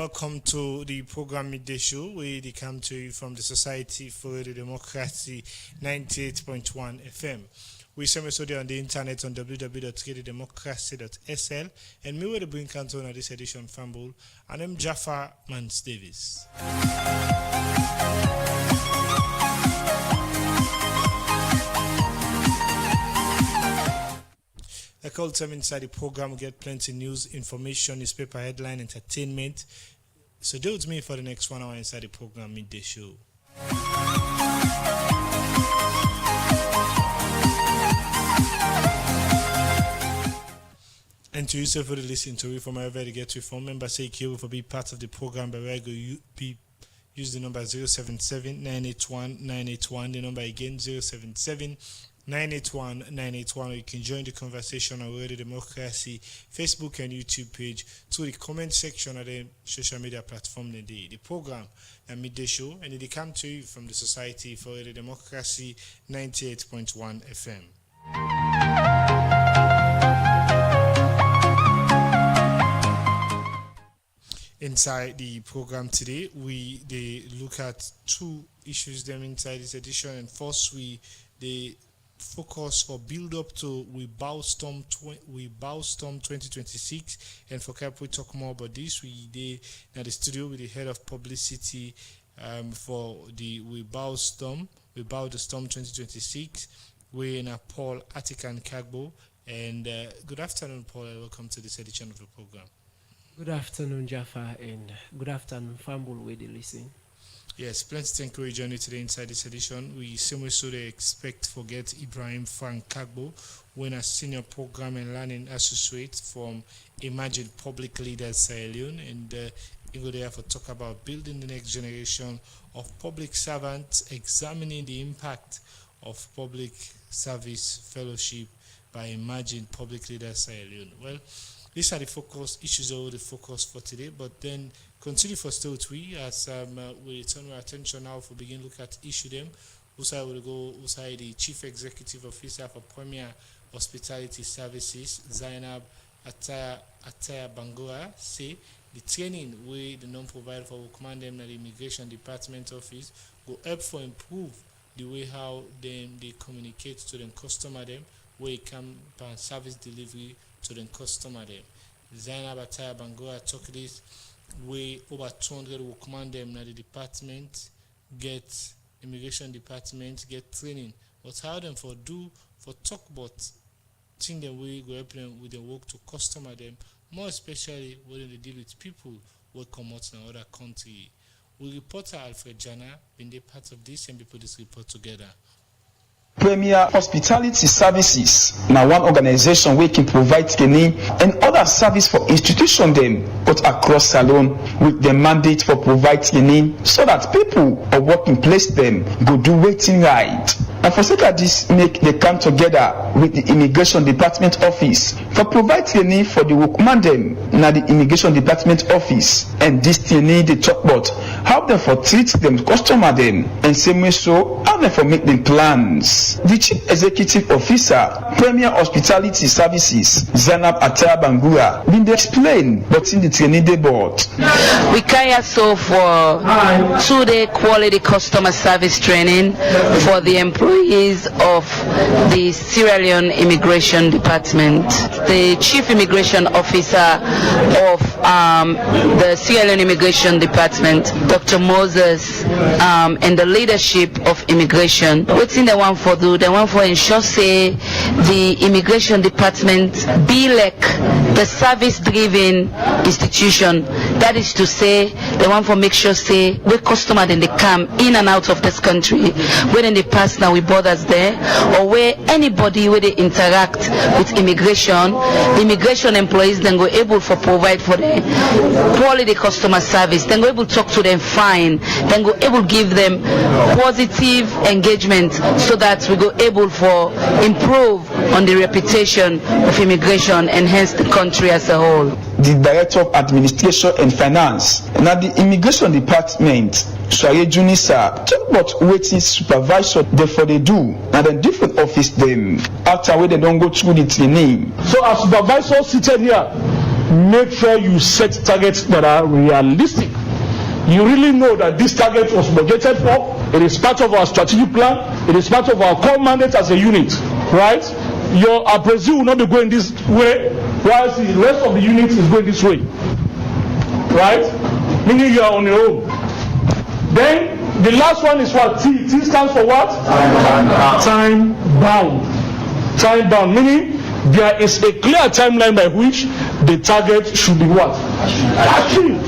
welcome to the program Midday Show, where they come to you from the Society for the Democracy 98.1 FM. We send us on the internet on www.democracy.sl, and me with the bring canton of this edition Fumble, and I'm Jaffa Mans Davis. Like all time inside the program, we get plenty news, information, newspaper headline, entertainment. So stay with me for the next 1 hour inside the program Midday Show. And to yourself for the listen to it from wherever you get to from, member say you for be part of the program by where you be use the number 077-981-981. The number again 077-981-981. You can join the conversation on Radio Democracy Facebook and YouTube page through the comment section of the social media platform. The program and Midday Show, and it come to you from the Society for Radio Democracy 98.1 FM. Inside the program today, they look at two issues them inside this edition, and first they focus for build up to We Bow Storm 2026, and for Cap we talk more about this. We at the studio with the head of publicity for the We Bow the Storm 2026. We're in Paul Atikan Kagbo, and good afternoon, Paul, and welcome to this edition of the program. Good afternoon, Jaffa, and good afternoon, Fumble, where they listen. Yes, plenty to encourage you today inside this edition. We similarly expect forget Ibrahim Frank Kagbo, when a senior program and learning associate from Emerging Public Leaders Sierra Leone, and he go there for talk about building the next generation of public servants, examining the impact of public service fellowship by Emerging Public Leaders Sierra Leone. Well, these are the focus issues or the focus for today, but then continue for still three as we turn our attention now for begin look at issue them. Usai will go Usai the Chief Executive Officer for Premier Hospitality Services, Zainab Ataya Bangura, say the training we the non-provider for command them at the Immigration Department Office go help for improve the way how they communicate to them customer them, where it come by service delivery to the customer them. Zainab Ataya Bangura talk this way over 200 will command them at the department, get Immigration Department, get training. But how them for talk about thing them we go help them with the work to customer them, more especially when they deal with people who come out in other country. We reporter Alfred Jana been the part of this, and we put this report together. Premier Hospitality Services now one organization we can provide training and other service for institution them but across Salon with the mandate for provide training so that people or working place them go do waiting right. And for sake of this make they come together with the Immigration Department Office for provide training for the workman them now the Immigration Department Office, and this training they talk about how them for treat them customer them and same way so how them for make them plans. The Chief Executive Officer, Premier Hospitality Services, Zainab Ataya Bangura, been explain what's in the training they bought. We carry so for 2-day quality customer service training for the employees of the Sierra Leone Immigration Department. The Chief Immigration Officer of the Sierra Leone Immigration Department, Dr. Moses, and the leadership of immigration, what's in the one for do the one for ensure say the Immigration Department be like the service driven institution, that is to say the one for make sure say we customer then they come in and out of this country, whether they pass now with borders there or where anybody where they interact with immigration, the immigration employees then go able for provide for the quality customer service, then go able to talk to them fine, then go able give them positive engagement so that we go able for improve on the reputation of immigration and hence the country as a whole. The Director of Administration and Finance now the Immigration Department, Soye Junisa, talk about waiting supervisor therefore they do now then different office them after where they don't go through the training. So our supervisor seated here make sure you set targets that are realistic. You really know that this target was budgeted for. It is part of our strategic plan. It is part of our core mandate as a unit, right? Your appraisal will not be going this way, whilst the rest of the unit is going this way, right? Meaning you are on your own. Then the last one is what? T. T stands for what? Time bound. Time bound, meaning there is a clear timeline by which the target should be what? Achieved.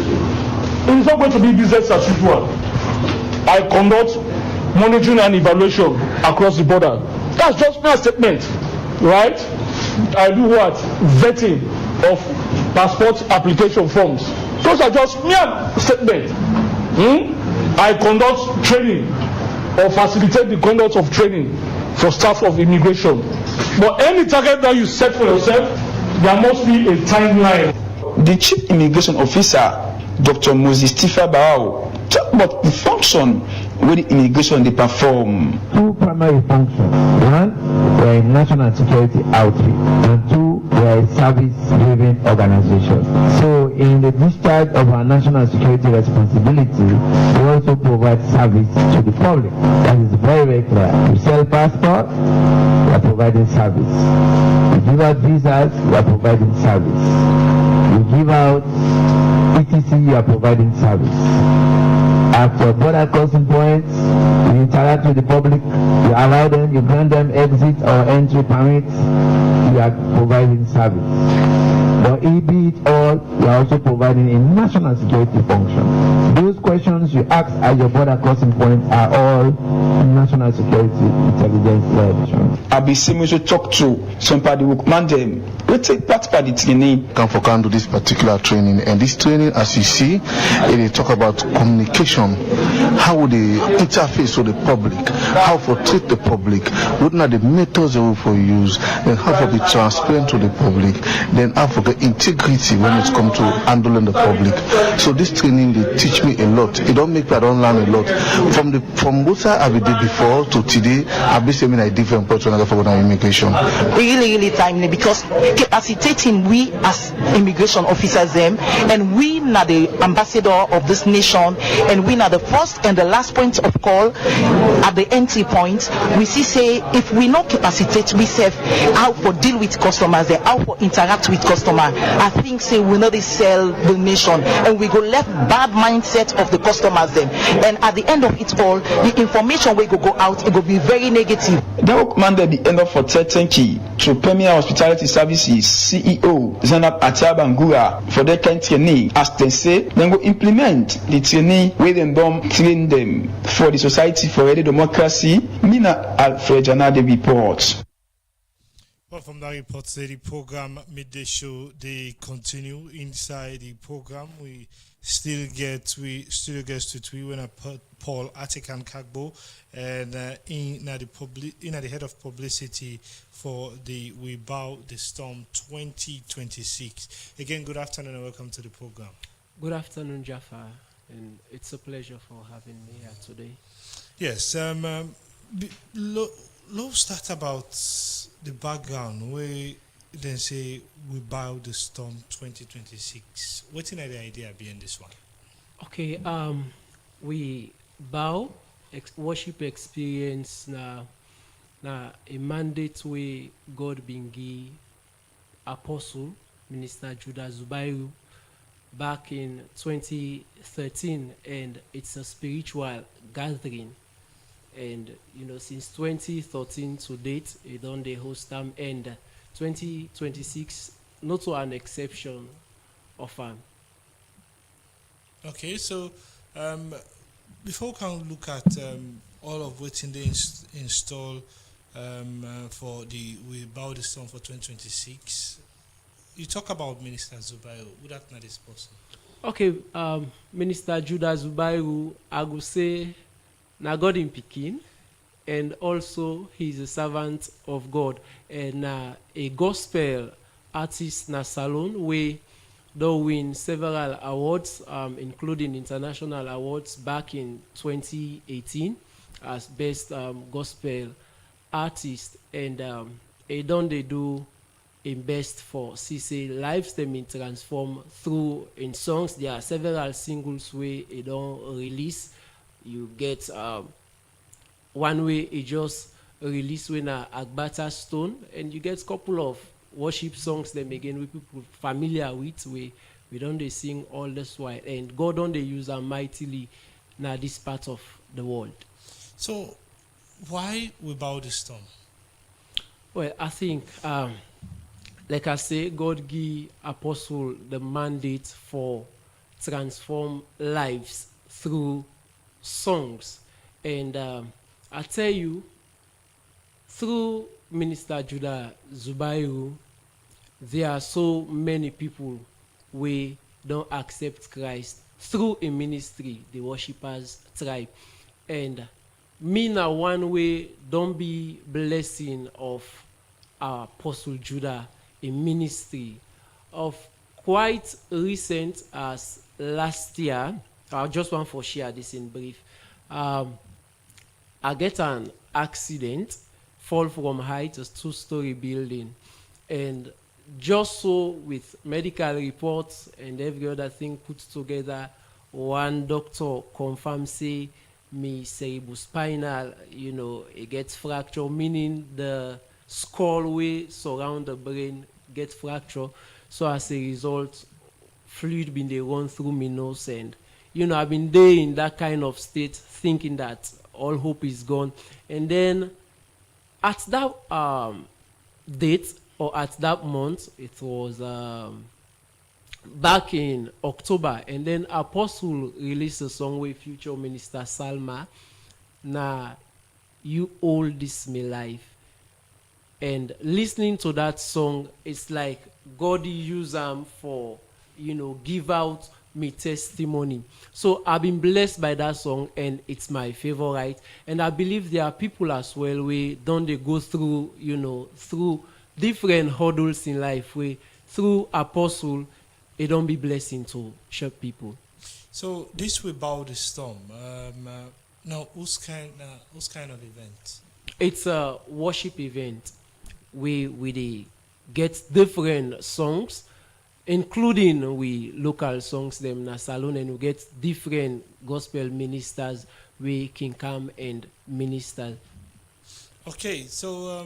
It is not going to be business as usual. I conduct monitoring and evaluation across the border. That's just my statement, right? I do what? Vetting of passport application forms. Those are just mere statements. I conduct training or facilitate the conduct of training for staff of immigration. But any target that you set for yourself, there must be a timeline. The Chief Immigration Officer, Dr. Moses Tifa Barao, talk about the function where the immigration they perform. Two primary functions. One, we're a national security outreach, and two, we're a service-driven organization. So in the discharge of our national security responsibility, we also provide service to the public. That is very, very clear. We sell passports, we are providing service. We give out visas, we are providing service. We give out etc., you are providing service. After border crossing points, you interact with the public, you allow them, you grant them exit or entry permits, you are providing service. But be it all, you are also providing a national security function. Those questions you ask at your border crossing points are all national security intelligence led. I'll be similar to talk to somebody who command them. We take part by the training. Come to this particular training, and this training, as you see, it talk about communication, how they interface with the public, how to treat the public, what are the methods they will for use, and how to be transparent to the public, then how to get integrity when it comes to handling the public. So this training, they teach me a lot. It don't make me, I don't learn a lot. From what I did before to today, I've been saying a different approach for immigration. Really timely, because capacitating we as immigration officers them, and we are the ambassador of this nation, and we are the first and the last point of call at the entry point. We see say if we not capacitate we serve how for deal with customers, how for interact with customer, I think say we know they sell the nation, and we go left bad mindset of the customers them, and at the end of it all, the information we go out, it will be very negative. Then we commanded the end of for Tetenki to Premier Hospitality Services CEO Zanab Atiabangura for their kind training. As they say, then go implement the training where they don't train them for the Society for Ready Democracy. Mina Alfred Janade reports. Well, from that report, the program midday show they continue. Inside the program, we still get to tweet when I put Paul Atikan Kagbo and in the head of publicity for the We Bow the Storm 2026. Again, good afternoon and welcome to the program. Good afternoon, Jaffa, and it's a pleasure for having me here today. Yes, let's start about the background where then say We Bow the Storm 2026. What's the idea behind this one? Okay, we bow worship experience na a mandate where God been give Apostle Minister Judah Zubairu back in 2013, and it's a spiritual gathering. And since 2013 to date, it on the host time, and 2026 not to an exception of Okay, so before we can look at all of what they install for the We Bow the Storm for 2026, you talk about Minister Zubairu. Would that not is possible? Okay, Minister Judah Zubairu, I would say, na God in Pekin, and also he's a servant of God, and a gospel artist na salon where they win several awards, including international awards back in 2018 as best gospel artist, and they do in best for CC lives them in transform through in songs. There are several singles where it don't release. You get one way it just release when Agbata Stone, and you get couple of worship songs them again with people familiar with we don't they sing all this while, and God don't they use them mightily now this part of the world. So, why we bow the storm? Well, I think, like I say, God give apostle the mandate for transform lives through songs, and I tell you, through Minister Judah Zubairu, there are so many people we don't accept Christ through a ministry, the worshippers tribe. And me now one way don't be blessing of our Apostle Judah, a ministry of quite recent as last year. I just want to share this in brief. I get an accident, fall from height, a 2-story building, and just so with medical reports and every other thing put together, one doctor confirmed say me cerebrospinal, it gets fracture, meaning the skull way surround the brain get fracture. So as a result, fluid been they run through my nose, and I've been there in that kind of state, thinking that all hope is gone. And then at that date, or at that month, it was back in October, and then Apostle released a song with future minister Salma, "Now You Hold This Me Life." And listening to that song, it's like God used them for, give out me testimony. So I've been blessed by that song, and it's my favorite. And I believe there are people as well where don't they go through, through different hurdles in life, where through Apostle, it don't be blessing to church people. So this will bow the storm. Now, whose kind of event? It's a worship event where we get different songs, including we local songs them na salon, and we get different gospel ministers we can come and minister. Okay, so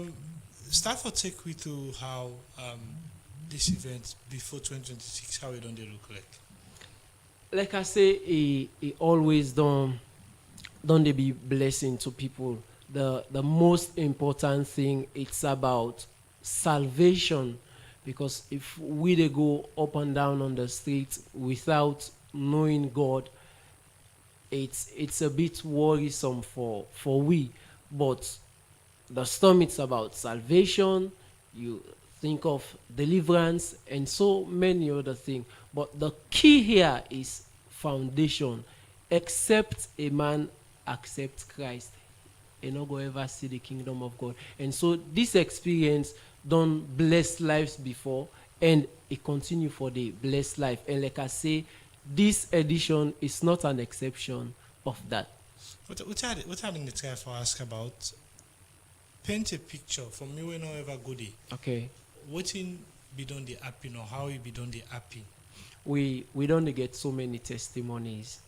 start for take me to how this event before 2026, how it don't they look like? Like I say, it always don't they be blessing to people. The most important thing, it's about salvation, because if we they go up and down on the street without knowing God, it's a bit worrisome for we. But the storm, it's about salvation. You think of deliverance and so many other things. But the key here is foundation. Except a man accepts Christ, and not go ever see the kingdom of God. And so this experience done bless lives before, and it continue for the blessed life. And like I say, this edition is not an exception of that. What I didn't try for ask about, paint a picture for me when I ever go there. Okay. What in be done the happy, or how it be done the happy? We don't get so many testimonies,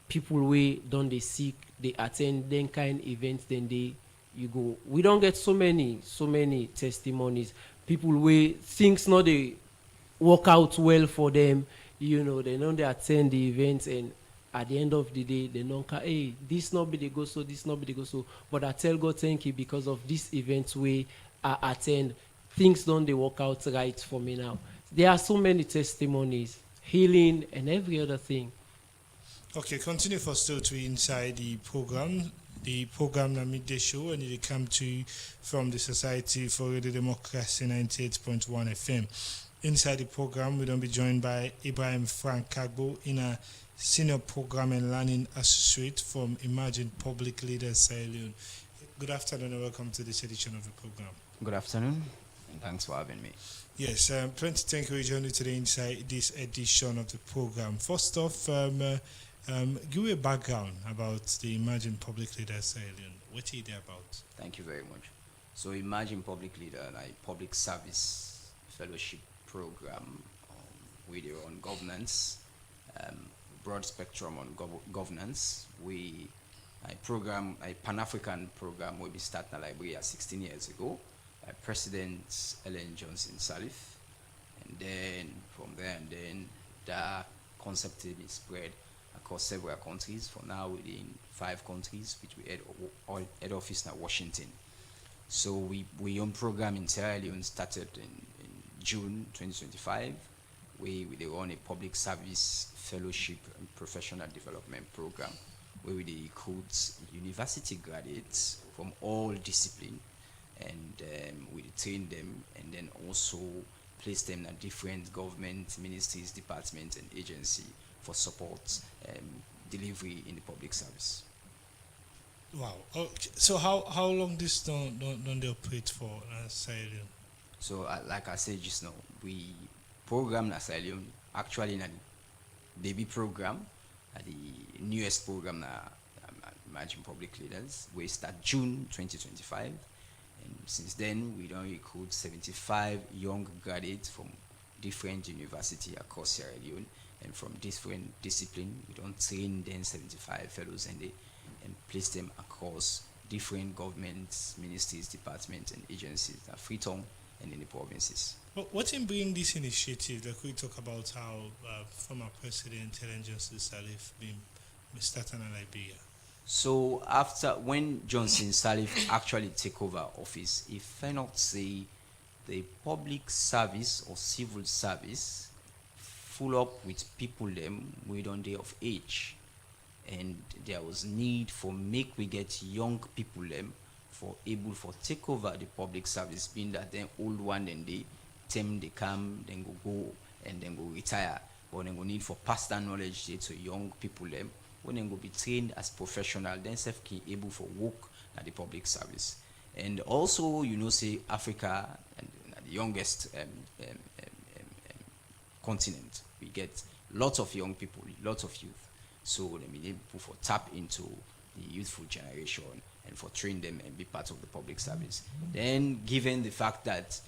people we don't they seek, they attend then kind events, then you go. We don't get so many testimonies. People we things not they work out well for them, they know they attend the events, and at the end of the day they don't care, hey, this not be the go so, this not be the go so. But I tell God thank you, because of this events we attend, things don't they work out right for me now. There are so many testimonies, healing and every other thing. Okay, continue for still to inside the program. The program na midday show, and it come to you from the Society for Radio Democracy 98.1 FM. Inside the program, we don't be joined by Ibrahim Frank Kagbo, in a senior program and learning associate from Imagine Public Leaders Sierra Leone. Good afternoon and welcome to this edition of the program. Good afternoon, and thanks for having me. Yes, plenty to encourage you today inside this edition of the program. First off, give me a background about the Imagine Public Leaders Sierra Leone. What are they about? Thank you very much. So imagine public leader, like public service fellowship program with your own governance, broad spectrum on governance. We a program, a Pan-African program will be started in Liberia 16 years ago by President Ellen Johnson Sirleaf. And then from there, and then the concept is spread across several countries. For now, within 5 countries, which we head office now Washington. So we own program in Sierra Leone started in June 2025. We run a public service fellowship and professional development program where we recruit university graduates from all disciplines, and we train them and then also place them in different government ministries, departments, and agencies for support delivery in the public service. Wow. So how long this don't they operate for Sierra Leone? So like I said just now, we program Sierra Leone actually in a baby program, the newest program Imagine Public Leaders. We start June 2025, and since then we don't recruit 75 young graduates from different universities across Sierra Leone, and from different disciplines. We don't train then 75 fellows and place them across different governments, ministries, departments, and agencies at Freetown and in the provinces. What in bringing this initiative? Like we talk about how former President Ellen Johnson Sirleaf been started in Liberia. So after when Johnson Sirleaf actually take over office, if I not say the public service or civil service full up with people them with on day of age, and there was need for make we get young people them for able for take over the public service, being that then old one and they come then go and then go retire, but then go need for pass that knowledge to young people them when they go be trained as professional, then self can able for work at the public service. And also say Africa and the youngest continent, we get lots of young people, lots of youth, so they be able for tap into the youthful generation and for train them and be part of the public service. Then given the fact that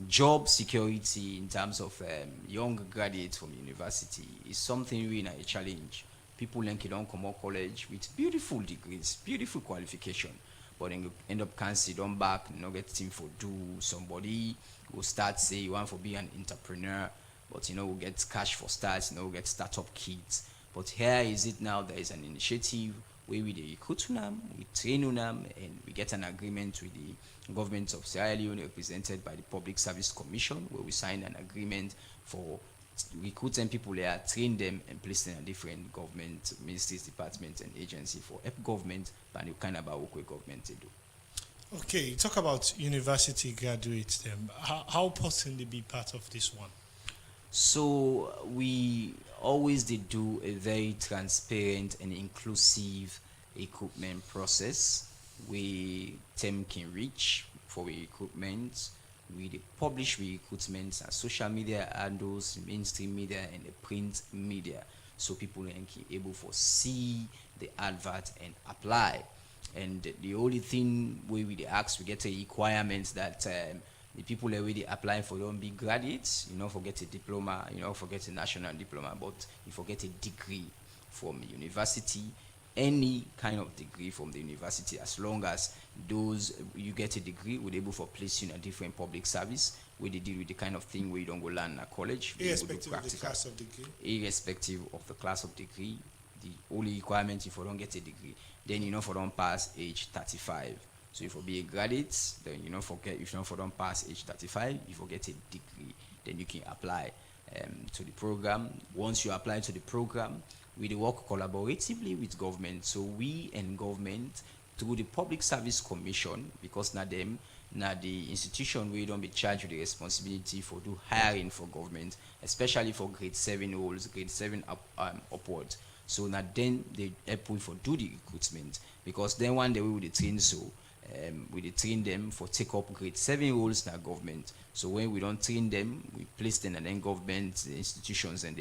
job security in terms of young graduates from university is something really a challenge. People don't come out college with beautiful degrees, beautiful qualification, but then you end up can't sit on back, get team for do. Somebody will start say you want to be an entrepreneur, but will get cash for starts, get startup kits. But here is it now, there is an initiative where we recruit them, we train them, and we get an agreement with the government of Sierra Leone represented by the Public Service Commission, where we sign an agreement for recruiting people there, train them, and place them in different government ministries, departments, and agencies for help government, but the kind of work with government they do. Okay, talk about university graduates then. How possibly be part of this one? So we always did do a very transparent and inclusive recruitment process. We can reach for recruitment. We publish recruitments on social media handles, mainstream media, and the print media, so people can be able to see the advert and apply. And the only thing we ask, we get a requirement that the people that already applying for don't be graduates, forget a diploma, forget a national diploma, but you forget a degree from university, any kind of degree from the university, as long as those you get a degree, we're able to place you in a different public service where they deal with the kind of thing where you don't go learn at college. Irrespective of the class of degree. Irrespective of the class of degree, the only requirement if you don't get a degree, then if you don't pass age 35. So if you be a graduate, then if you don't pass age 35, if you get a degree, then you can apply to the program. Once you apply to the program, we work collaboratively with government. So we and government through the Public Service Commission, because now the institution we don't be charged with the responsibility for do hiring for government, especially for grade 7 roles, grade 7 upwards. So now then they help for do the recruitment, because then one day we will train we train them for take up grade 7 roles in our government. So when we don't train them, we place them in then government institutions, and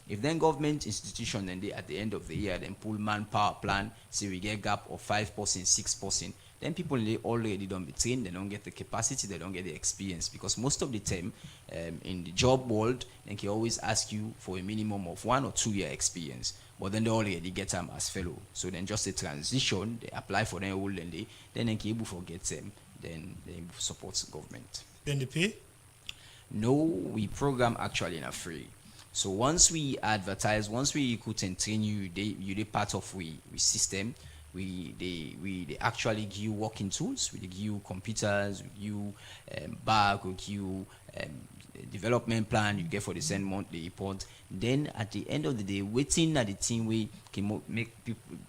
if then government institution and they at the end of the year then pull manpower plan, say we get gap of 5%, 6%, then people they already don't be trained, they don't get the capacity, they don't get the experience, because most of the time in the job world, they can always ask you for a minimum of 1 or 2 year experience, but then they already get them as fellow. So then just a transition, they apply for them all, then they can able to get them, then they support government. Then they pay? No, we program actually in a free. So once we advertise, once we recruit and train you, they part of we system. They actually give you working tools. We give you computers, we give you bag, we give you development plan you get for the same monthly report. Then at the end of the day, waiting at the team we can make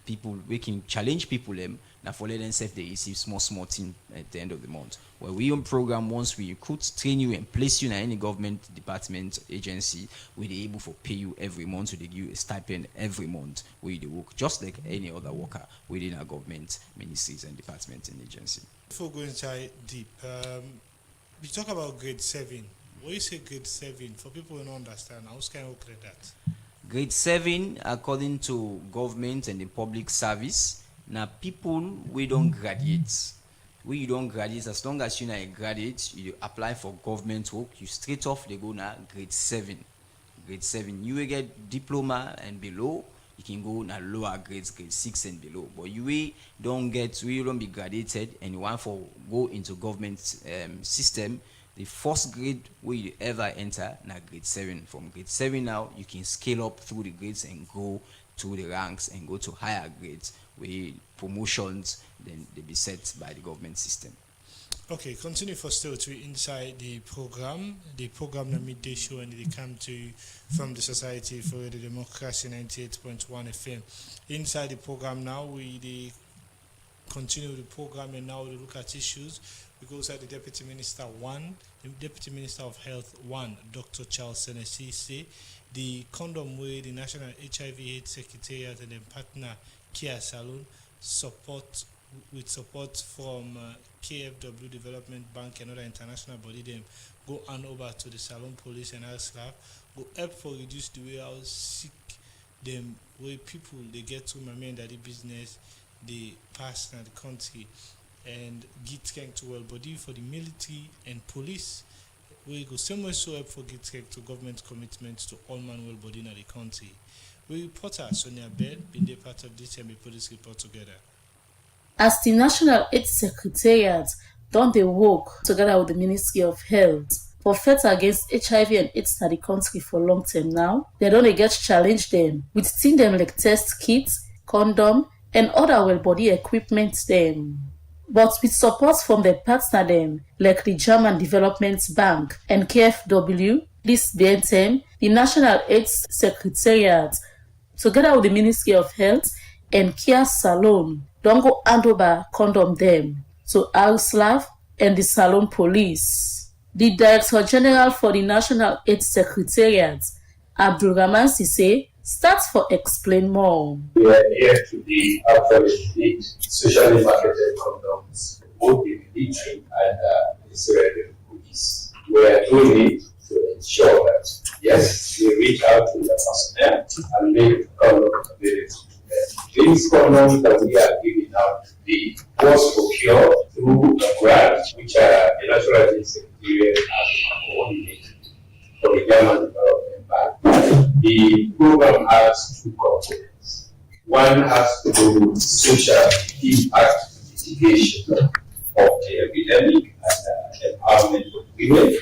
people we can challenge people them. Now for let them self they receive small thing at the end of the month. Where we on program, once we recruit, train you and place you in any government department agency, we they able for pay you every month, so they give you a stipend every month where they work just like any other worker within our government ministries and departments and agency. Before going inside deep, we talk about grade 7. What you say grade 7 for people who don't understand? How can I clear that? Grade 7, according to government and the public service, now people we don't graduate. We you don't graduate, as long as you're not a graduate, you apply for government work, you straight off they go now grade 7. Grade 7. You will get diploma and below, you can go now lower grades, grade 6 and below. But you don't be graduated and you want for go into government system. The first grade where you ever enter now grade 7. From grade 7 now you can scale up through the grades and go to the ranks and go to higher grades where promotions then they be set by the government system. Okay, continue for still to inside the program the midday show, and they come to you from the Society for the Democracy 98.1 FM. Inside the program now we continue the program, and now we look at issues. We go inside the Deputy Minister 1, the Deputy Minister of Health 1, Dr. Charles Senesi, say the condom way the National HIV/AIDS Secretariat and then partner Sierra Leone support from KFW Development Bank and other international body, them go hand over to the Salon Police and Alslav, go help for reduce the way how sick them way people they get to remember the business they pass in the country, and get strength to well body for the military and police. We go same way so help for get strength to government commitments to all man well body in the country. We reporter Sonia Bell been the part of this and we put this report together. As the National AIDS Secretariat done the work together with the Ministry of Health for fight against HIV and AIDS in the country for long term now, they don't get challenge them with things them like test kits, condom, and other well body equipment them. But with support from the partner them like the German Development Bank and KFW, this BNTM, the National AIDS Secretariat, together with the Ministry of Health and Sierra Leone, don't go hand over condom them to Alslav and the Salon Police. The Director General for the National AIDS Secretariat, Abdulrahman Sise, starts for explain more. We are here today actually socially marketed condoms, both the military and the Sierra Leone police. We are doing it to ensure that, yes, we reach out to the personnel and make condoms available. These condoms that we are giving out today was procured through a grant which the National AIDS Secretariat has coordinated for the German Development Bank. The program has two components. One has to do with social impact mitigation of the epidemic and empowerment of women.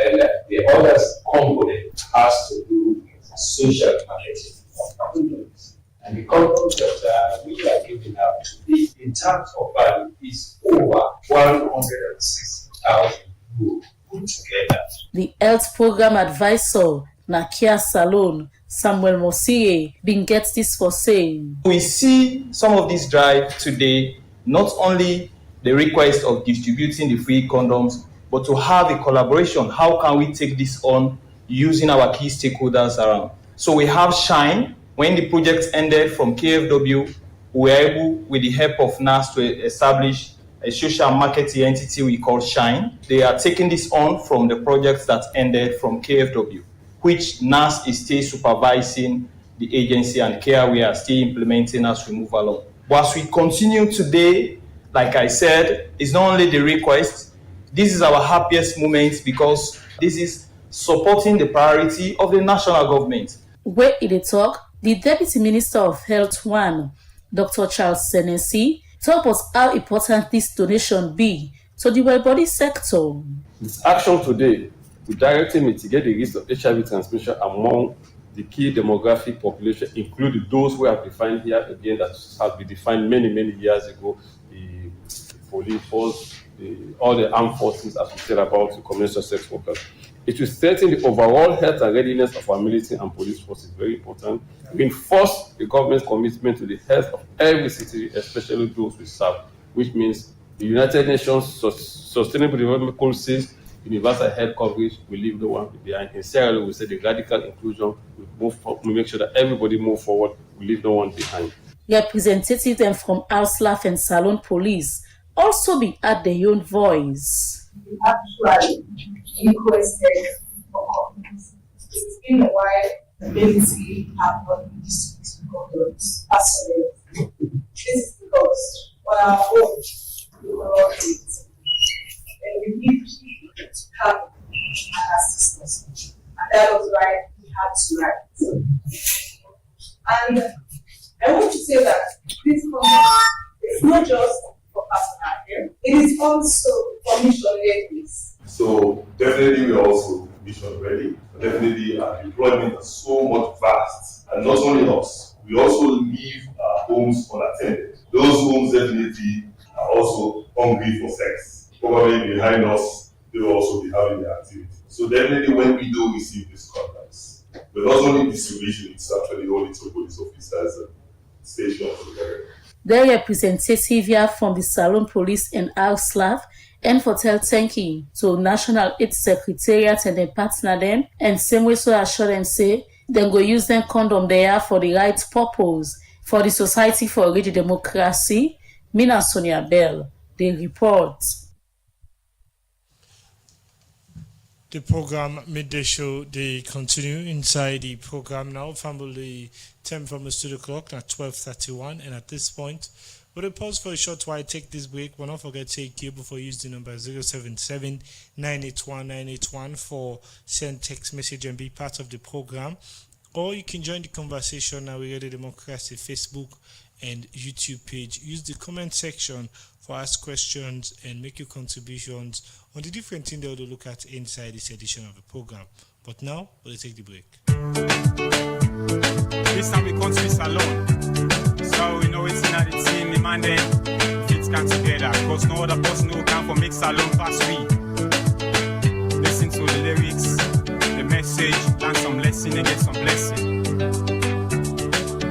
And the other component has to do with social marketing of condoms. And the condoms that we are giving out today in terms of value is over 160,000 euros put together. The health program advisor, Sierra Leone, Samuel Mosier, been gets this for saying. We see some of this drive today, not only the request of distributing the free condoms, but to have a collaboration. How can we take this on using our key stakeholders around? So we have Shine. When the project ended from KFW, we were able, with the help of NAS, to establish a social marketing entity we call Shine. They are taking this on from the projects that ended from KFW, which NAS is still supervising the agency, and care we are still implementing as we move along. But as we continue today, Like I said, it's not only the request, this is our happiest moment because this is supporting the priority of the national government. Where in the talk, the Deputy Minister of Health 1, Dr. Charles Senesi, told us how important this donation be to the well-body sector. This action today will directly mitigate the risk of HIV transmission among the key demographic population, including those who have defined here again that have been defined many years ago, the police force, all the armed forces, as we said about the commercial sex workers. It will strengthen the overall health and readiness of our military and police forces, very important. Reinforce the government's commitment to the health of every citizen, especially those we serve, which means the United Nations Sustainable Development Goal says universal health coverage will leave no one behind. In Sierra Leone, we say the radical inclusion we make sure that everybody move forward, we leave no one behind. Representatives them from Auslav and Salon Police also be at their own voice. Actually, requested for companies. It's been a while, the military have not been distributing condoms as well. This is because on our own, we were all it. And we need people to come and assist us. And that was why we had to write. And I want to say that this condom is not just for personal care, it is also for mission readiness. So definitely we are also mission ready. Definitely our deployment is so much vast, and not only us, we also leave our homes unattended. Those homes definitely are also hungry for sex. Probably behind us, they will also be having their activity. So definitely when we do receive these contacts, but not only distribution, it's actually only to police officers and stations. The representative here from the Salon Police and Auslav and for tell thank you to National AIDS Secretariat and their partner them, and same way so assure them say then go use them condom there for the right purpose for the Society for Radio Democracy. Mina Sonia Bell, they report. The program Midday Show, they continue inside the program now. Family time from the studio clock at 12:31, and at this point, we'll pause for a short while. Take this break. We'll not forget to take you before you use the number 077-981-981 for send text message and be part of the program. Or you can join the conversation now. We Radio Democracy Facebook and YouTube page. Use the comment section for ask questions and make your contributions on the different things that we'll look at inside this edition of the program. But now, we'll take the break. This time we come to Salon. So we know it's not the team, the man then fits come together. Cause no other person who can for make Salon pass we. Listen to the lyrics, the message, learn some lesson and get some blessing.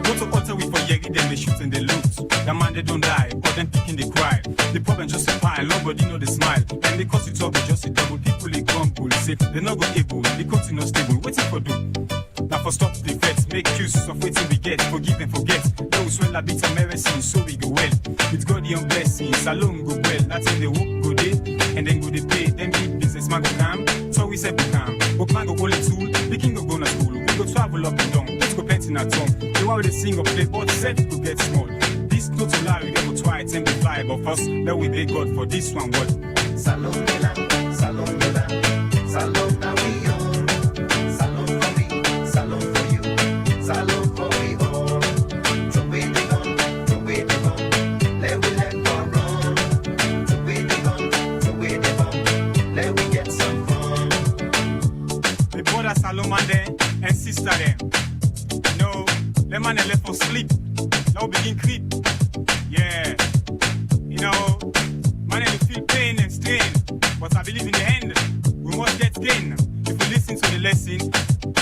Go to altar we for Yegi, then they shoot and they loot. The man they don't die, but then picking they cry. The problem just a pile, nobody know the smile. And because you talk, just a double, people they grumble. Say they're not good able, because you not stable. Waiting for do. Now for stop the vets, make use of waiting we get. Forgive and forget. Those swell a bit of medicine, so we go well. With God your blessings, Salon go well. That's in the work go day, and then go they pay. Then big business man go come, so we say we come. Book man go call it tool, the king go to school. We go travel up and down, let's go painting at home. The one with the sing or play, but said we go get small. This no to lie, we go try it and be fly. But first, let we thank God for this one word. Salon Milan, Salon Milan, Salon now we own. Salon for me, Salon for you, Salon for we all. To wait the gun, let we let go run. To wait the gun, let we get some fun. The brother Salon man there and sister there. No, the man they left for sleep. Now begin creep. Yeah, you know, man, I feel pain and strain, but I believe in the end, we must get gain. If we listen to the lesson,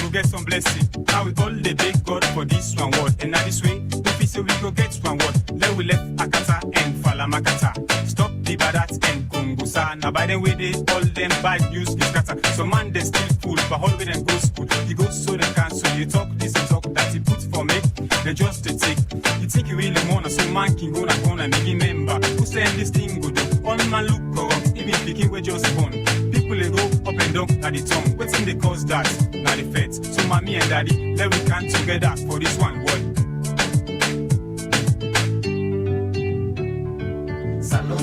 we'll get some blessing. Now we all the big God for this one word, and now this way, if we say we go get one word, let we left Akata and Falamakata. Stop the badat and Kungusa. Now by the way, they all them bad news is scatter. So man, they still fool, but all with them go school. He goes so they cancel. You talk this and talk that he put for me. They just to take. You think you really wanna, so man can go and make him member. Who saying this thing go do? All man look corrupt, even thinking we're just born. People they go up and down at the tongue. Waiting they cause that, now the feds. So mommy and daddy, let we come together for this one word. Salon.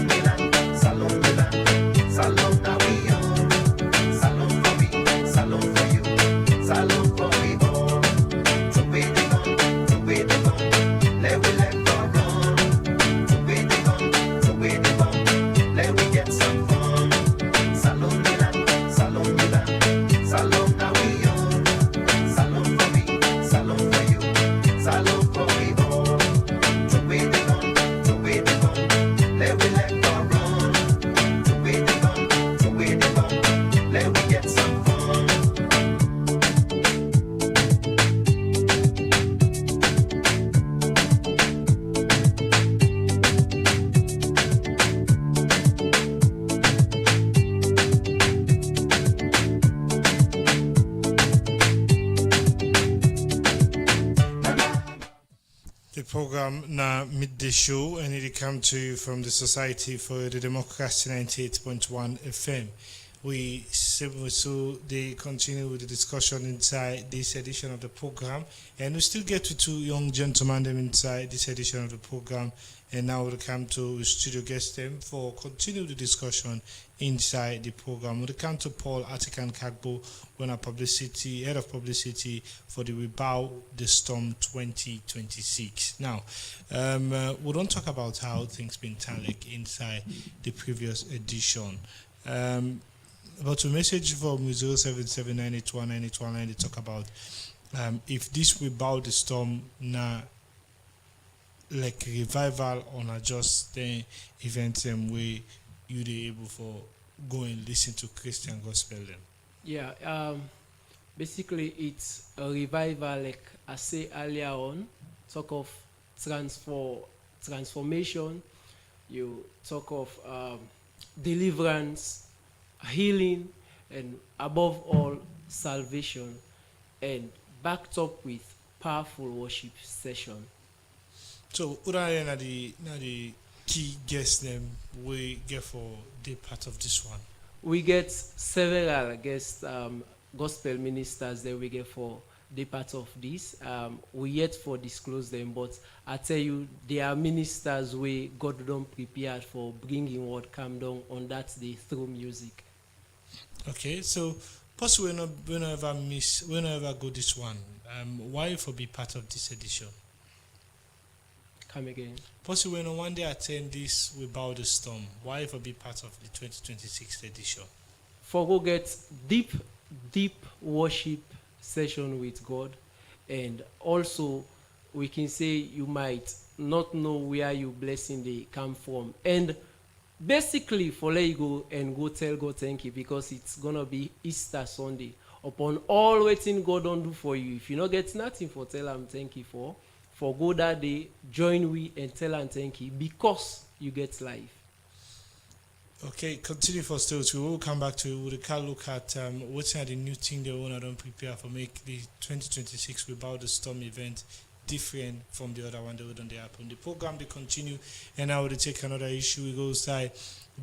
program na midday show, and it come to you from the Society for the Democracy 98.1 FM. So they continue with the discussion inside this edition of the program, and we still get to two young gentlemen them inside this edition of the program. And now we'll come to studio guest them for continue the discussion inside the program. We'll come to Paul Atikan Kagbo, when a head of publicity for the Rebound the Storm 2026. Now, we don't talk about how things been like inside the previous edition. But a message from 07798198191 they talk about if this Rebound the Storm now like revival on a just the event way you be able for go and listen to Christian gospel them. Yeah, basically it's a revival, like I say earlier on, talk of transformation, you talk of deliverance, healing, and above all salvation, and backed up with powerful worship session. So, Ura na the key guests them we get for the part of this one. We get several guest gospel ministers that we get for the part of this. We yet for disclose them, but I tell you, there are ministers we God don't prepare for bringing what come down on that day through music. Okay, so possibly whenever go this one, why for be part of this edition? Come again. Possibly when one day attend this Rebound the Storm, why for be part of the 2026 edition? For go get deep worship session with God, and also we can say you might not know where your blessing they come from, and basically for let you go and go tell God thank you, because it's gonna be Easter Sunday. Upon all waiting God don't do for you, if you not get nothing for tell him thank you for go that day, join we and tell him thank you because you get life. Okay, continue for still two. We'll come back to we can look at what's the new thing they want to prepare for make the 2026 Rebound the Storm event different from the other one that would on the happen. The program they continue, and now we take another issue. We go inside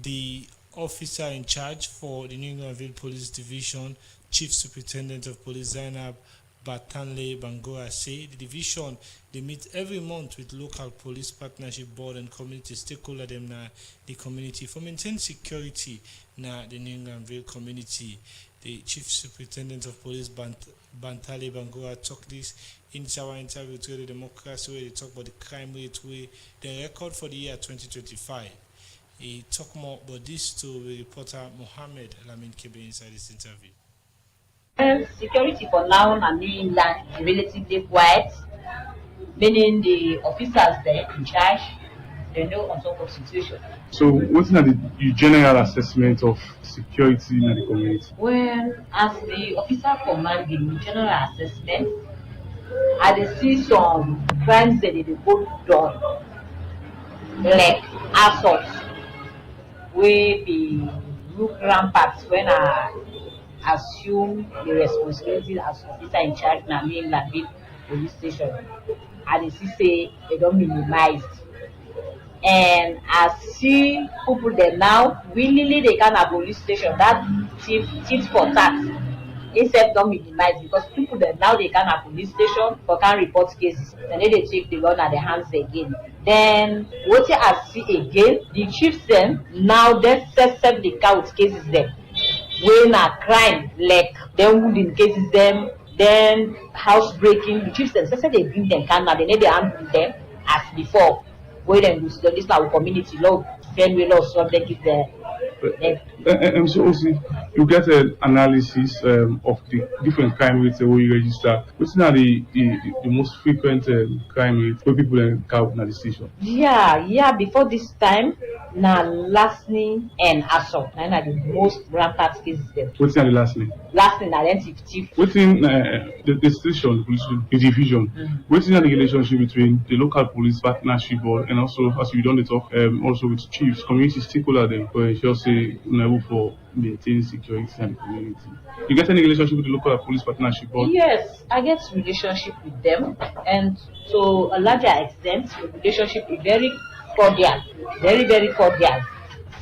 the officer in charge for the New England Police Division, Chief Superintendent of Police Zainab Batanle Bangora say the division they meet every month with local police partnership board and community stakeholder them na the community for maintain security na the New England community. The Chief Superintendent of Police Bantale Bangora talk this in our interview to the Democracy where they talk about the crime rate where the record for the year 2025. He talk more about this to the reporter Mohammed Lamin Kebe inside this interview. Security for now and New England is relatively quiet, meaning the officers there in charge, they know on top of situation. So what's the general assessment of security in the community? Well, as the officer commanding general assessment, I see some crimes that they both done, like assault, where the look rampant when I assume the responsibility as officer in charge na New England police station. And they say they don't minimize. And I see people there now willingly they can have police station that tips for tax. Instead don't minimize because people there now they can have police station for can report cases. And then they take the law in their hands again. Then what I see again, the chiefs them now they set the count cases there. When a crime like them wooden cases them, then house breaking, the chiefs them say they bring them can now they need to handle them as before. Where them do this now community law, then we law so they give the so also you get an analysis of the different crime rates where you register. What's now the most frequent crime rate where people encounter in the station? Yeah, before this time na larceny and assault. Na the most rampant cases dem. Wetin are the larceny? Larceny na then thief. Wetin the station, the division, wetin are the relationship between the local police partnership board and also, as we don dey talk, also with chiefs, community stakeholders dem for ensure say una able for maintain security and the community. You get any relationship with the local police partnership board? Yes, I get relationship with them, and to a larger extent, the relationship is very cordial, very, very cordial.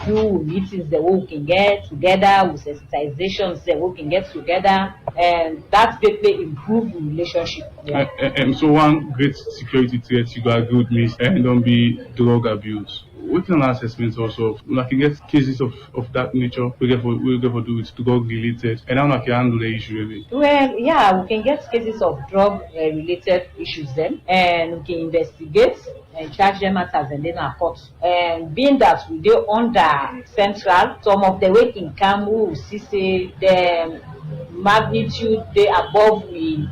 Few meetings that we can get together, with sensitizations that we can get together, and that greatly improve the relationship. Yeah. So one great security threat you got good miss and don't be drug abuse. Wetin an assessment also of una can get cases of that nature we get for do with drug related and how una can handle the issue really. Well, yeah, we can get cases of drug related issues then, and we can investigate and charge them out as and then a court. And being that we dey under central, some of the way in camp we will see say the magnitude they above we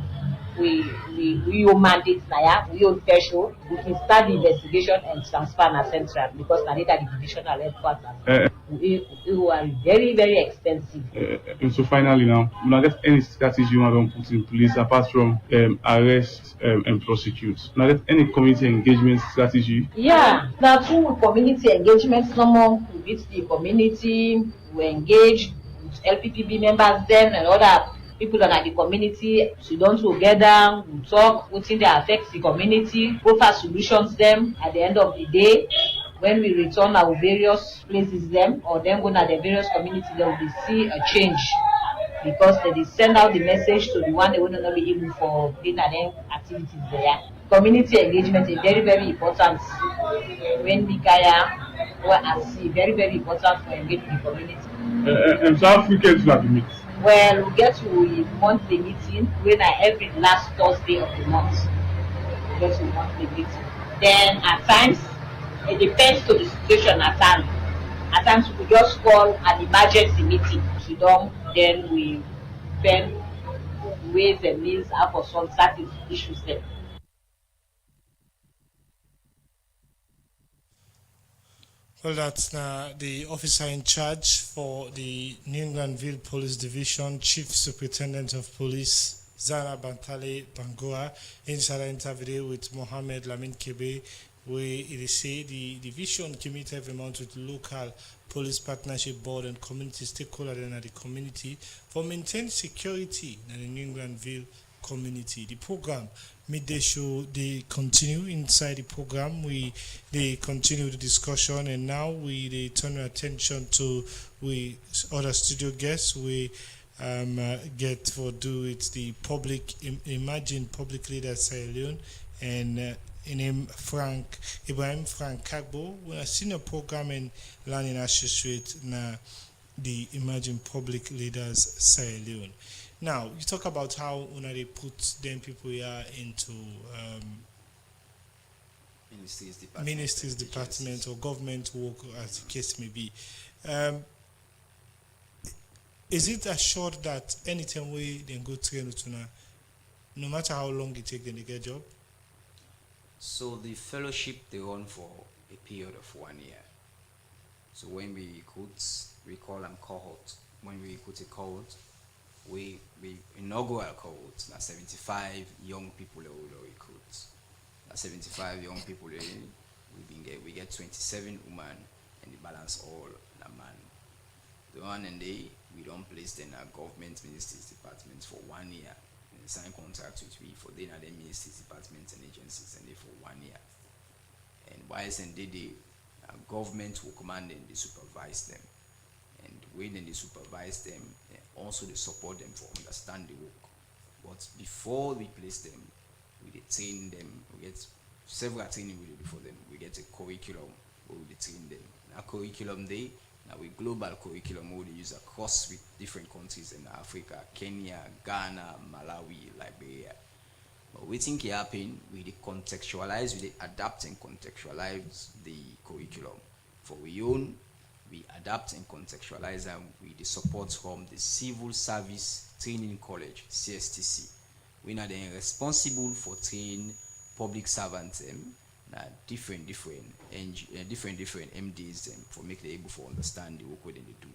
own mandate na ya, we own threshold, we can start the investigation and transfer na central because na later the divisional headquarters. Who are very, very expensive. And so finally now, una get any strategy you want to put in place apart from arrest and prosecute? Una get any community engagement strategy? Yeah, now through community engagement, someone who meets the community, we engage with LPPB members then and other people that are the community, sit down together, we talk, wetin dey affect the community, offer solutions them at the end of the day. When we return our various places them or then go to the various communities, they will see a change because they send out the message to the one they will not be able for doing activities there. Community engagement is very, very important. When we see very, very important for engaging the community. And so how frequent you have to meet? Well, we get to a monthly meeting when every last Thursday of the month. We get to a monthly meeting. Then at times, it depends to the situation at times. At times we just call an emergency meeting. Then we spend ways and means out for some certain issues there. Well, that's the officer in charge for the New Englandville Police Division, Chief Superintendent of Police, Zara Bantale Bangoa, inside an interview with Mohammed Lamin Kebe, where it say the division committed every month with local police partnership board and community stakeholders in the community for maintaining security in the New Englandville community. The program midday show they continue inside the program. They continue the discussion, and now they turn our attention to other studio guests. We get for do it the public Imagine public leader Sierra Leone and name Ibrahim Frank Kagbo, a senior program and learning associate na the Imagine Public Leaders Sierra Leone. Now you talk about how they put them people here into ministries department or government work as the case may be. Is it assured that anytime we then go train with no matter how long it takes them to get job? So the fellowship they run for a period of 1 year. So when we recruit, we call them cohort. When we recruit a cohort, we inaugural cohort. Now 75 young people we will recruit. Now 75 young people we get 27 women and the balance all a man. The one and we don't place them in our government ministries departments for 1 year. Sign contracts with we for the ministries departments and agencies and they for 1 year. And whilst the government will command them, they supervise them. And when they supervise them, also they support them for understand the work. But before we place them, we train them. We get several training we do before them. We get a curriculum where we train them. Now curriculum now we global curriculum we use across with different countries in Africa, Kenya, Ghana, Malawi, Liberia. But we think it happen, we contextualize, we adapt and contextualize the curriculum. For we own, we adapt and contextualize and with the support from the Civil Service Training College, CSTC. We are then responsible for training public servants different MDs them for make they able to understand the work where they do.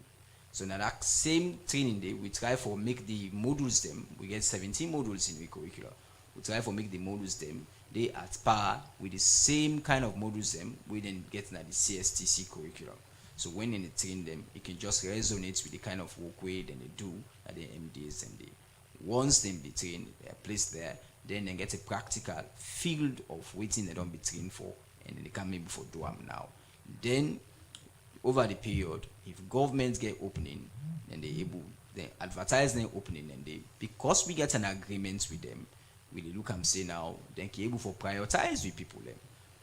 So now that same training day, we try for make the modules them. We get 17 modules in the curriculum. We try for make the modules them they at par with the same kind of modules them we then get na the CSTC curriculum. So when they train them, it can just resonate with the kind of work way then they do at the MDs and they once they be trained, they are placed there, then they get a practical field of waiting they don't be trained for, and they can maybe for do them now. Then over the period, if governments get opening, then they advertise their opening, and they because we get an agreement with them, we look and say now, then can able for prioritize with people them.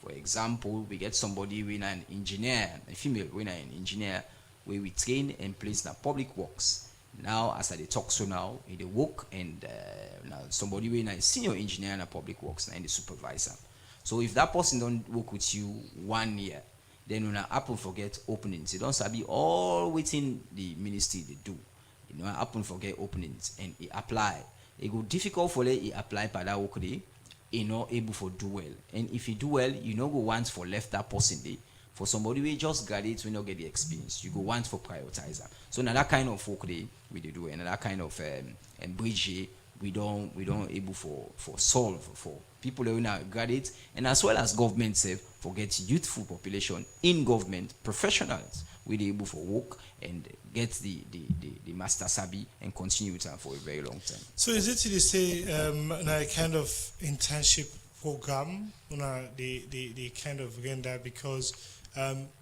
For example, we get somebody when an engineer, a female when an engineer, where we train and place in public works. Now, as I talk so now, in the work and now somebody when a senior engineer in a public works and the supervisor. So if that person don't work with you 1 year, then when Apple forget openings, they don't sabi all within the ministry they do. You know, Apple forget openings and he apply. It go difficult for he apply for that work day, he not able for do well. And if he do well, you know go want for left that person day. For somebody we just graduate, we not get the experience. You go want for prioritizer. So now that kind of work day we do, and that kind of bridge we don't able for solve for people who now graduate, and as well as government self forget youthful population in government professionals we able for work and get the master sabi and continue with them for a very long time. So is it to say a kind of internship program they kind of render because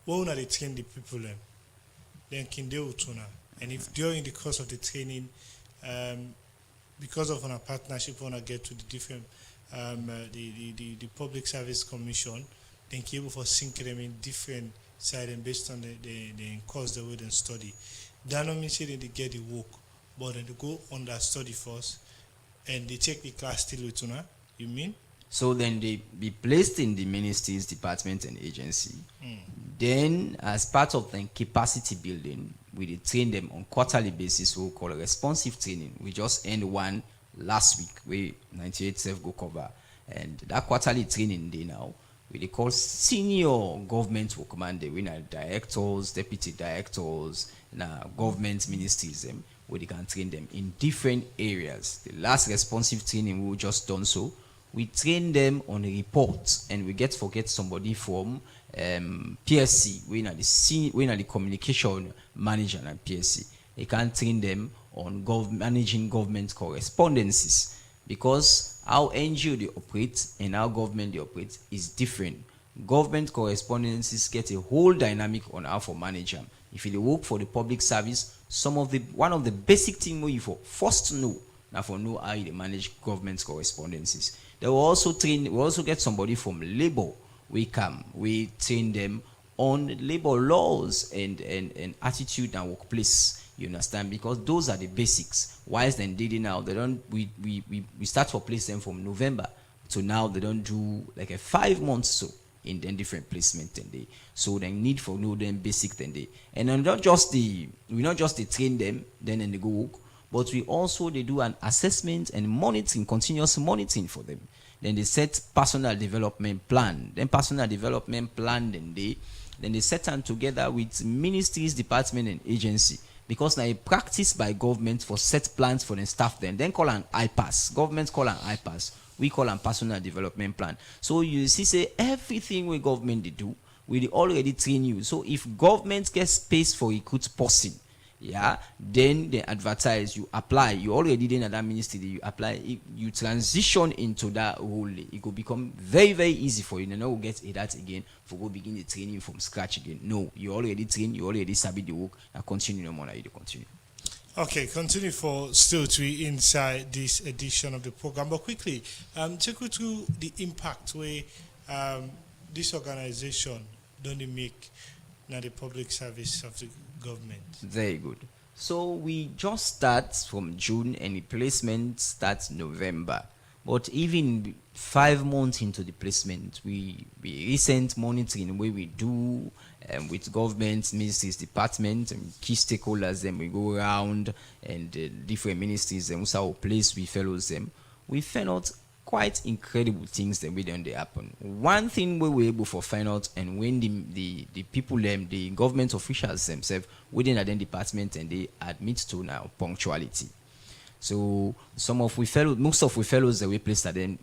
when they train the people then can do it, and if during the course of the training because of a partnership want to get to the different the public service commission, then can able for sync them in different side and based on the course they would study. That don't mean say they get the work, but then they go on that study first and they take the class still with you mean? So then they be placed in the ministries, department and agency. Then as part of the capacity building, we train them on quarterly basis, we call responsive training. We just end one last week, we 98 self go cover. And that quarterly training day now, we call senior government workman, they are directors, deputy directors, government ministries, where they can train them in different areas. The last responsive training we just done so, we train them on a report, and we get somebody from PSC, we are the communication manager at PSC. They can train them on managing government correspondences, because how NGO they operate and how government they operate is different. Government correspondences get a whole dynamic on how for manage them. If you work for the public service, one of the basic things we first know now for know how they manage government correspondences. They will also get somebody from labor. We train them on labor laws and attitude and workplace. You understand? Because those are the basics. Whilst then dating now, they don't we start to place them from November to now. They don't do like a 5 months so in then different placement then they. So they need for know them basic then they. And then not just train them then they go work, but we also they do an assessment and monitoring, continuous monitoring for them. Then they set personal development plan. Then they set them together with ministries, department and agency. Because now a practice by government for set plans for the staff then call an IPAS. Government call an IPAS. We call an personal development plan. So you see say everything we government they do, we already train you. So if government gets space for recruit person, then they advertise, you apply, you already did in that ministry, you apply, you transition into that role, it will become very, very easy for you. You know, get that again, for go begin the training from scratch again. No, you already trained, you already sabi the work, and continue no more, you continue. Okay, continue for still to be inside this edition of the program, but quickly, take you through the impact where this organization don't make now the public service of the government. Very good. So we just start from June and the placement starts November. But even 5 months into the placement, we recent monitoring where we do with government, ministries, departments, and key stakeholders, then we go around and different ministries and also place we fellows them. We found out quite incredible things that really they happen. One thing we were able to find out, and when the people, the government officials themselves within that department, and they admit to now punctuality. So most of we fellows that we placed at the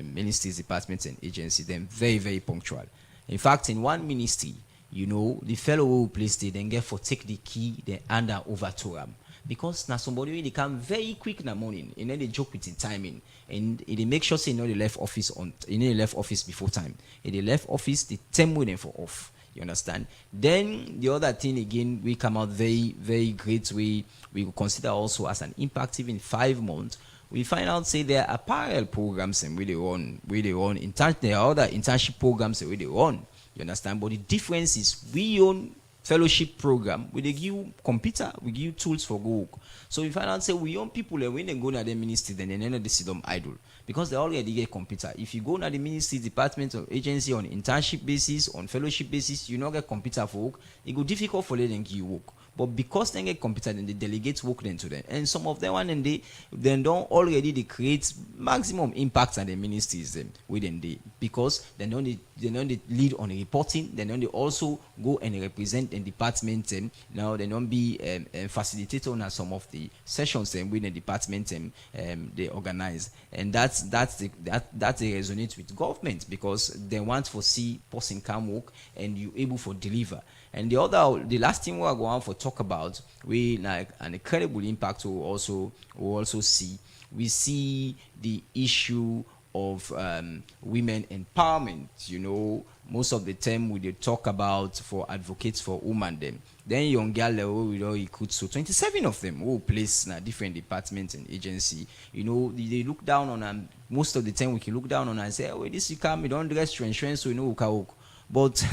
ministries, departments, and agencies, they're very, very punctual. In fact, in one ministry, the fellow who placed it, then get for take the key, then hand over to them. Because now somebody they come very quick in the morning, and then they joke with the timing, and they make sure they they left office before time. If they left office, the time with them for off. You understand? Then the other thing again, we come out very, very great. We consider also as an impact. Even 5 months, we find out say there are parallel programs and there are other internship programs and they run. You understand? But the difference is we own fellowship program. We give you computer, we give you tools for work. So we find out say we own people and when they go to the ministry, then they sit them idle because they already get computer. If you go to the ministry, department, or agency on internship basis, on fellowship basis, you not get computer for work. It go difficult for them to give you work. But because they get computer, then they delegate work then to them. And some of them one and they don't already they create maximum impact on the ministries them within they because they don't they lead on the reporting, then they also go and represent the department and now they don't be facilitator on some of the sessions and within the department and they organize. And that they resonate with government because they want to see person come work and you able for deliver. And the last thing we're going to talk about, we like an incredible impact we also see. We see the issue of women empowerment. Most of the time we talk about for advocates for women them. Then young girl we recruit so 27 of them who place in different departments and agency. They look down on them. Most of the time we can look down on and say, oh, this you come, we don't dress to insurance, so we know. But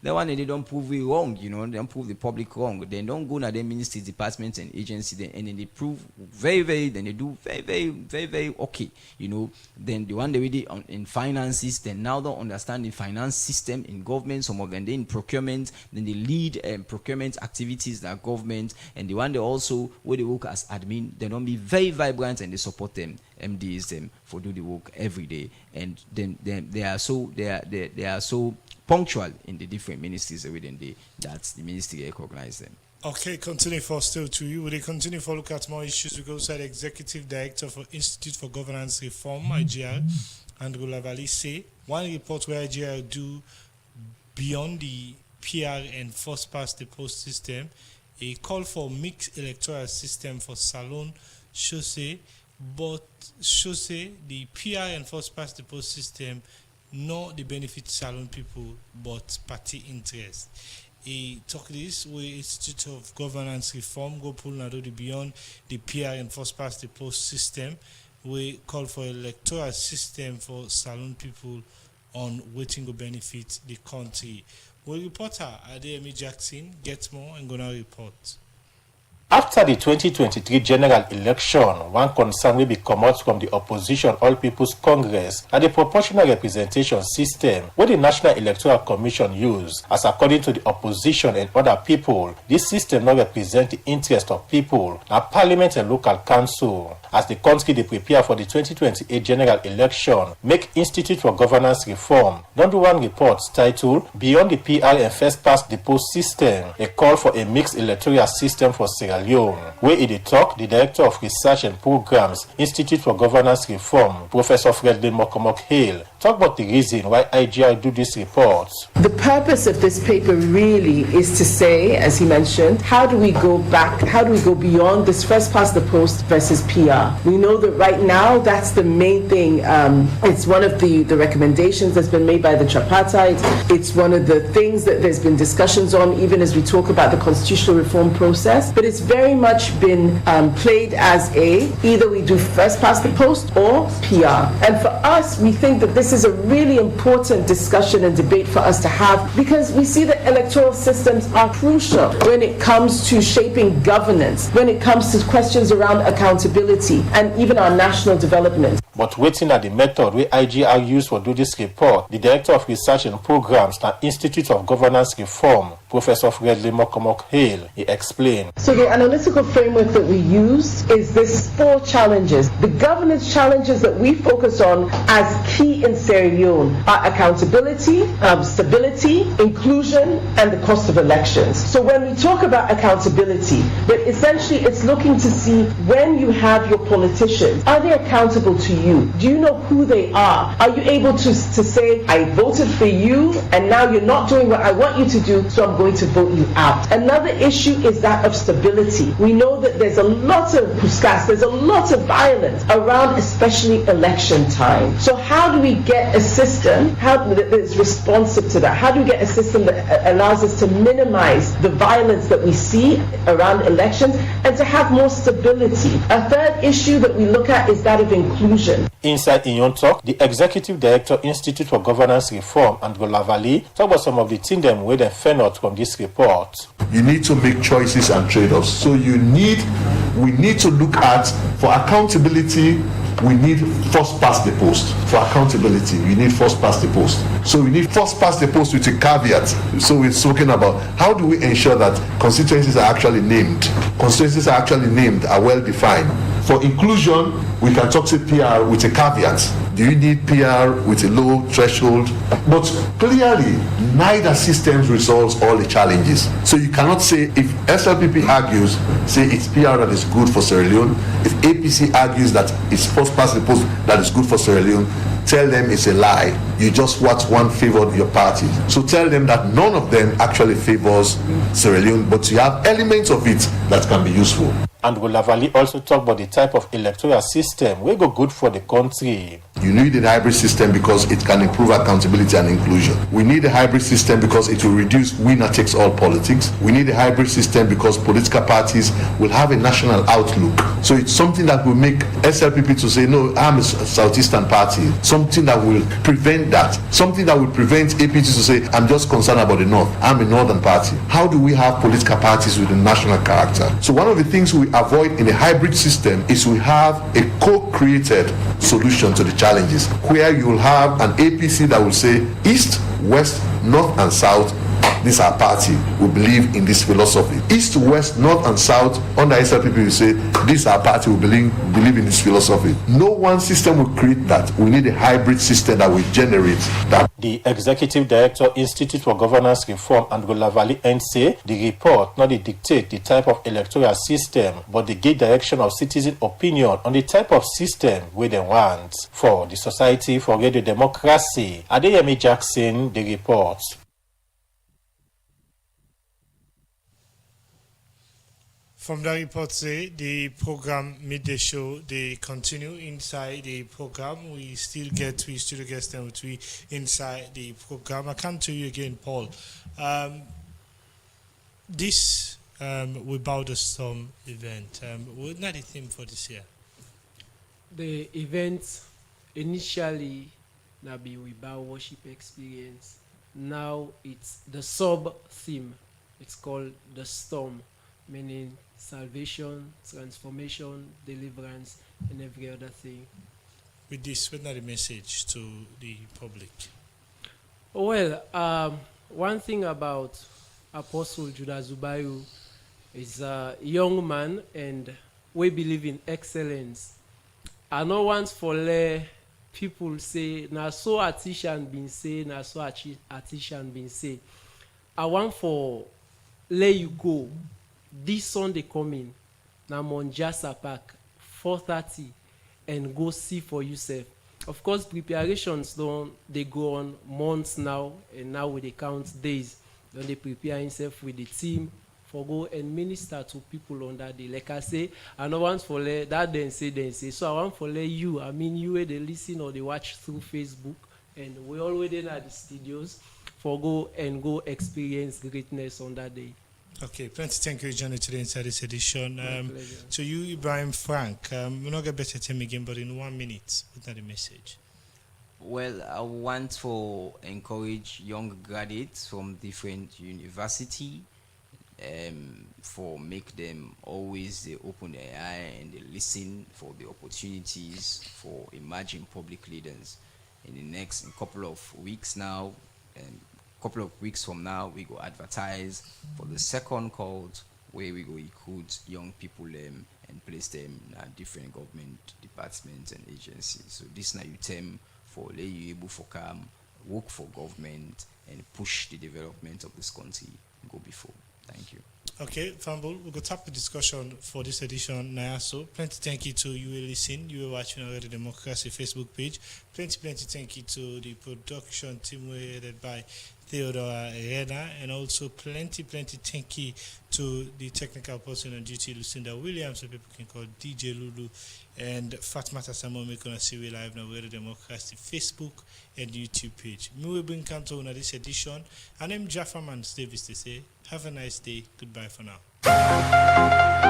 the one they don't prove it wrong, they don't prove the public wrong. They don't go to the ministry, departments, and agency, and then they prove very, very, then they do very, very, very, very okay. Then the one they really in finances, they now don't understand the finance system in government. Some of them they in procurement, then they lead procurement activities that government, and the one they also where they work as admin, they don't be very vibrant and they support them. MDs them for do the work every day, and then they are so punctual in the different ministries within that the ministry recognize them. Okay, continue for still to you. Will continue for look at more issues? We go to the Executive Director for Institute for Governance Reform, IGR, Andrew Lavalley say one report where IGR do beyond the PR and first past the post system, a call for mixed electoral system for Salon Chaussee, but Chaussee the PR and first past the post system not the benefit Salon people but party interest. He talk this with Institute of Governance Reform go pull now the beyond the PR and first past the post system. We call for electoral system for Salon people on waiting to benefit the country. We reporter Adeyemi Jackson get more and gonna report. After the 2023 general election, one concern will be come out from the opposition All People's Congress and the proportional representation system where the National Electoral Commission use. As according to the opposition and other people, this system not represent the interest of people, now parliament and local council. As the country they prepare for the 2028 general election, make Institute for Governance Reform don't do one report titled Beyond the PR and First Past the Post System, a call for a mixed electoral system for Sierra Leone. Where in the talk, the Director of Research and Programs, Institute for Governance Reform, Professor Fredlin Mokomok Hale, talk about the reason why IGI do this report. The purpose of this paper really is to say, as he mentioned, how do we go back, how do we go beyond this first past the post versus PR? We know that right now that's the main thing. It's one of the recommendations that's been made by the tripartite. It's one of the things that there's been discussions on even as we talk about the constitutional reform process. But it's very much been played as either we do first past the post or PR. And for us, we think that this is a really important discussion and debate for us to have because we see that electoral systems are crucial when it comes to shaping governance, when it comes to questions around accountability and even our national development. But waiting at the method where IGR used for do this report, the Director of Research and Programs at Institute of Governance Reform, Professor Fredley Mokomok Hale, he explained. So the analytical framework that we use is this 4 challenges. The governance challenges that we focus on as key in Sierra Leone are accountability, stability, inclusion, and the cost of elections. So when we talk about accountability, but essentially it's looking to see when you have your politicians, are they accountable to you? Do you know who they are? Are you able to say, I voted for you and now you're not doing what I want you to do, so I'm going to vote you out? Another issue is that of stability. We know that there's a lot of puskas, there's a lot of violence around especially election time. So how do we get a system that is responsive to that? How do we get a system that allows us to minimize the violence that we see around elections and to have more stability? A third issue that we look at is that of inclusion. Inside Inyon Talk, the Executive Director, Institute for Governance Reform, Andrew Lavalley, talk about some of the things them where they found out from this report. You need to make choices and trade-offs. So we need to look at, for accountability, we need first past the post. For accountability, we need first past the post. So we need first past the post with a caveat. So we're talking about how do we ensure that constituencies are actually named. Constituencies are actually named, are well defined. For inclusion, we can talk to PR with a caveat. Do you need PR with a low threshold? But clearly, neither system resolves all the challenges. So you cannot say, if SLPP argues, say it's PR that is good for Sierra Leone. If APC argues that it's first past the post that is good for Sierra Leone, tell them it's a lie. You just watch one favored your party. So tell them that none of them actually favors Sierra Leone, but you have elements of it that can be useful. Andrew Lavalley also talked about the type of electoral system we go good for the country. You need a hybrid system because it can improve accountability and inclusion. We need a hybrid system because it will reduce winner-takes-all politics. We need a hybrid system because political parties will have a national outlook. So it's something that will make SLPP to say, no, I'm a Southeastern party. Something that will prevent that. Something that will prevent APT to say, I'm just concerned about the North. I'm a Northern party. How do we have political parties with a national character? So one of the things we avoid in a hybrid system is we have a co-created solution to the challenges, where you will have an APC that will say East, West, North and South, this is our party, we believe in this philosophy. East, West, North and South, under SLPP will say this is our party, we believe in this philosophy. No one system will create that. We need a hybrid system that will generate that. The Executive Director, Institute for Governance Reform, Andrew Lavalley, and say the report not dictate the type of electoral system, but the give direction of citizen opinion on the type of system we they want. For the Society for Radio Democracy, Adeyemi Jackson, the report. From the report, say the program Midday Show, they continue inside the program. We still get them with we inside the program. I come to you again, Paul. This Without the Storm event, what not the theme for this year? The event initially na be Without Worship Experience. Now it's the sub theme. It's called the Storm, meaning salvation, transformation, deliverance, and every other thing. With this, what are the message to the public? Well, one thing about Apostle Judah Zubairu is a young man, and we believe in excellence. I know once for people say, na so artisan been say, na so artisan been say. I want for let you go. This Sunday coming, na Monjasa Park, 4:30, and go see for yourself. Of course, preparations they go on months now, and now we they count days. Then they prepare himself with the team for go and minister to people on that day. Like I say, I know once for that then say. So I want for you. I mean, you they listen or they watch through Facebook, and we already in at the studios for go experience greatness on that day. Okay, plenty thank you, Johnny, today inside this edition. So you, Ibrahim Frank, we're not going to better time again, but in 1 minute, what's the message? Well, I want to encourage young graduates from different universities for make them always they open their eye and they listen for the opportunities for emerging public leaders. In the next couple of weeks now, couple of weeks from now, we go advertise for the second cohort, where we go recruit young people and place them in different government departments and agencies. So this now you term for lay you able for come work for government and push the development of this country go before. Thank you. Okay, Fambul, we'll go tap the discussion for this edition now. So plenty thank you to you listening. You were watching our Radio Democracy Facebook page. Plenty thank you to the production team headed by Theodora Rena, and also plenty thank you to the technical person on duty, Lucinda Williams, so people can call DJ Lulu, and Fatmata Samo make on see we live now Radio Democracy Facebook and YouTube page. Me will bring Kanto on this edition, and I'm Jaffa Man Davis to say have a nice day. Goodbye for now.